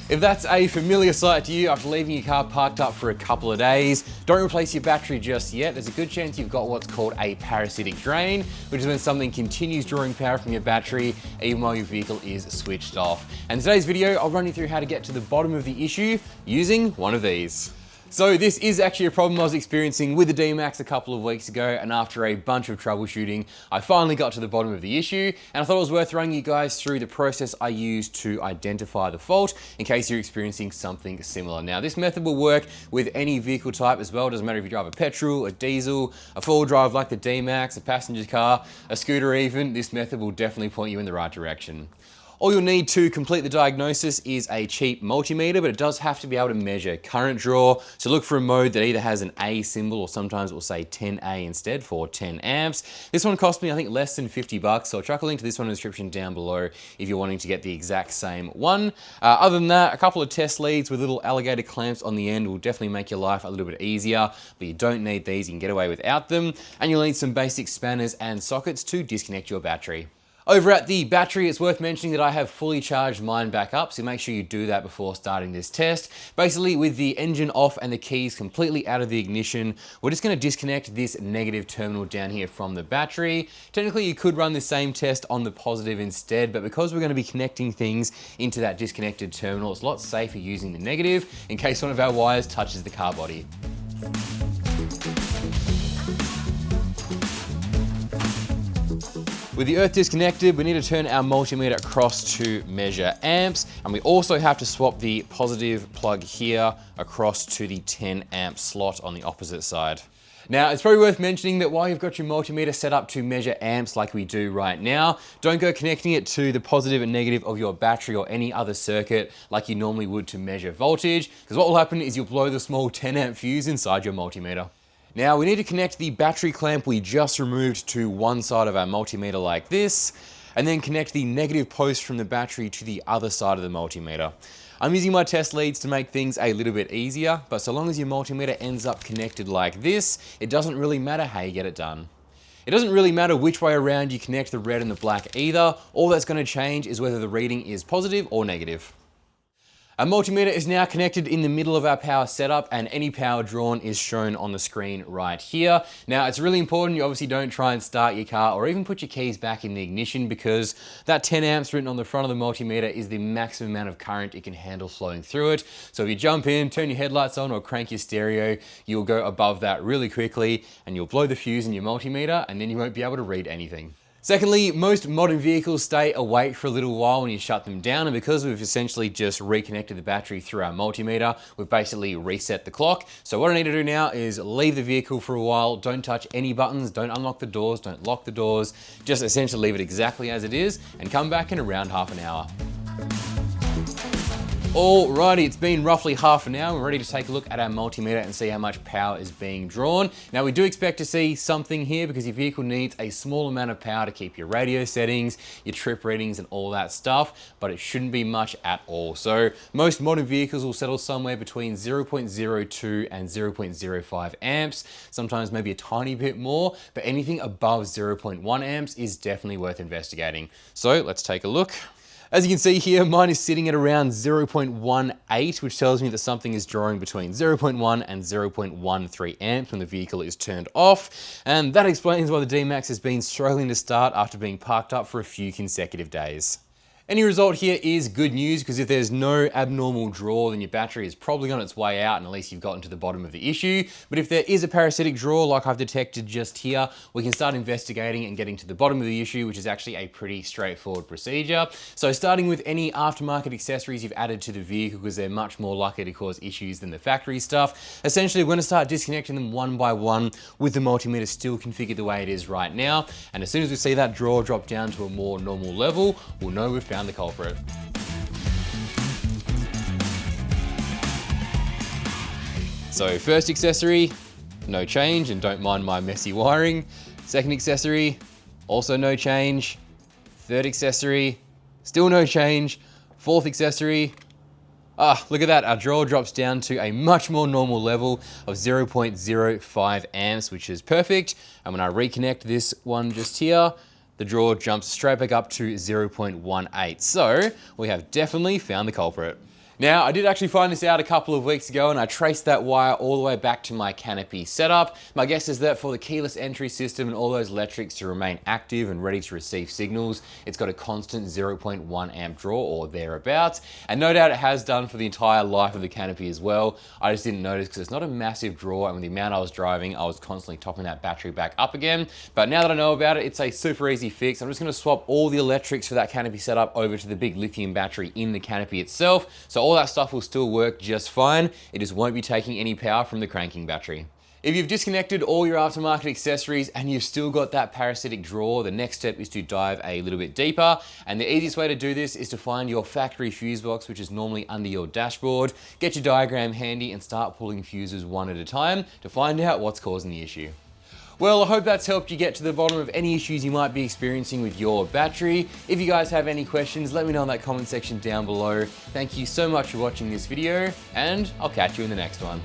If that's a familiar sight to you after leaving your car parked up for a couple of days, don't replace your battery just yet. There's a good chance you've got what's called a parasitic drain, which is when something continues drawing power from your battery even while your vehicle is switched off. And in today's video, I'll run you through how to get to the bottom of the issue using one of these. So this is actually a problem I was experiencing with the D-Max a couple of weeks ago, and after a bunch of troubleshooting, I finally got to the bottom of the issue, and I thought it was worth running you guys through the process I used to identify the fault in case you're experiencing something similar. Now, this method will work with any vehicle type as well. It doesn't matter if you drive a petrol, a diesel, a four-wheel drive like the D-Max, a passenger car, a scooter even. This method will definitely point you in the right direction. All you'll need to complete the diagnosis is a cheap multimeter, but it does have to be able to measure current draw. So look for a mode that either has an A symbol or sometimes it will say 10A instead for 10 amps. This one cost me, I think, less than 50 bucks. So I'll chuck a link to this one in the description down below if you're wanting to get the exact same one. Other than that, a couple of test leads with little alligator clamps on the end will definitely make your life a little bit easier, but you don't need these. You can get away without them. And you'll need some basic spanners and sockets to disconnect your battery. Over at the battery, it's worth mentioning that I have fully charged mine back up, so make sure you do that before starting this test. Basically, with the engine off and the keys completely out of the ignition, we're just going to disconnect this negative terminal down here from the battery. Technically, you could run the same test on the positive instead, but because we're going to be connecting things into that disconnected terminal, it's a lot safer using the negative in case one of our wires touches the car body. With the earth disconnected, we need to turn our multimeter across to measure amps, and we also have to swap the positive plug here across to the 10 amp slot on the opposite side. Now, it's probably worth mentioning that while you've got your multimeter set up to measure amps like we do right now, don't go connecting it to the positive and negative of your battery or any other circuit like you normally would to measure voltage, because what will happen is you'll blow the small 10 amp fuse inside your multimeter. Now, we need to connect the battery clamp we just removed to one side of our multimeter like this, and then connect the negative post from the battery to the other side of the multimeter. I'm using my test leads to make things a little bit easier, but so long as your multimeter ends up connected like this, it doesn't really matter how you get it done. It doesn't really matter which way around you connect the red and the black either. All that's going to change is whether the reading is positive or negative. Our multimeter is now connected in the middle of our power setup, and any power drawn is shown on the screen right here. Now, it's really important you obviously don't try and start your car or even put your keys back in the ignition, because that 10 amps written on the front of the multimeter is the maximum amount of current it can handle flowing through it. So if you jump in, turn your headlights on or crank your stereo, you'll go above that really quickly and you'll blow the fuse in your multimeter, and then you won't be able to read anything. Secondly, most modern vehicles stay awake for a little while when you shut them down, and because we've essentially just reconnected the battery through our multimeter, we've basically reset the clock. So what I need to do now is leave the vehicle for a while, don't touch any buttons, don't unlock the doors, don't lock the doors, just essentially leave it exactly as it is and come back in around half an hour. Alrighty, it's been roughly half an hour. We're ready to take a look at our multimeter and see how much power is being drawn. Now, we do expect to see something here because your vehicle needs a small amount of power to keep your radio settings, your trip readings and all that stuff, but it shouldn't be much at all. So most modern vehicles will settle somewhere between 0.02 and 0.05 amps, sometimes maybe a tiny bit more, but anything above 0.1 amps is definitely worth investigating. So let's take a look. As you can see here, mine is sitting at around 0.18, which tells me that something is drawing between 0.1 and 0.13 amps when the vehicle is turned off. And that explains why the D-Max has been struggling to start after being parked up for a few consecutive days. Any result here is good news, because if there's no abnormal draw, then your battery is probably on its way out, and at least you've gotten to the bottom of the issue. But if there is a parasitic draw like I've detected just here, we can start investigating and getting to the bottom of the issue, which is actually a pretty straightforward procedure. So starting with any aftermarket accessories you've added to the vehicle, because they're much more likely to cause issues than the factory stuff. Essentially, we're going to start disconnecting them one by one with the multimeter still configured the way it is right now. And as soon as we see that draw drop down to a more normal level, we'll know we've found the culprit. So first accessory, no change, and don't mind my messy wiring. Second accessory, also no change. Third accessory, still no change. Fourth accessory, look at that, our draw drops down to a much more normal level of 0.05 amps, which is perfect. And when I reconnect this one just here, the draw jumps straight back up to 0.18. So we have definitely found the culprit. Now, I did actually find this out a couple of weeks ago and I traced that wire all the way back to my canopy setup. My guess is that for the keyless entry system and all those electrics to remain active and ready to receive signals, it's got a constant 0.1 amp draw or thereabouts. And no doubt it has done for the entire life of the canopy as well. I just didn't notice because it's not a massive draw, and with the amount I was driving, I was constantly topping that battery back up again. But now that I know about it, it's a super easy fix. I'm just going to swap all the electrics for that canopy setup over to the big lithium battery in the canopy itself. So all that stuff will still work just fine. It just won't be taking any power from the cranking battery. If you've disconnected all your aftermarket accessories and you've still got that parasitic draw, the next step is to dive a little bit deeper. And the easiest way to do this is to find your factory fuse box, which is normally under your dashboard. Get your diagram handy and start pulling fuses one at a time to find out what's causing the issue. Well, I hope that's helped you get to the bottom of any issues you might be experiencing with your battery. If you guys have any questions, let me know in that comment section down below. Thank you so much for watching this video, and I'll catch you in the next one.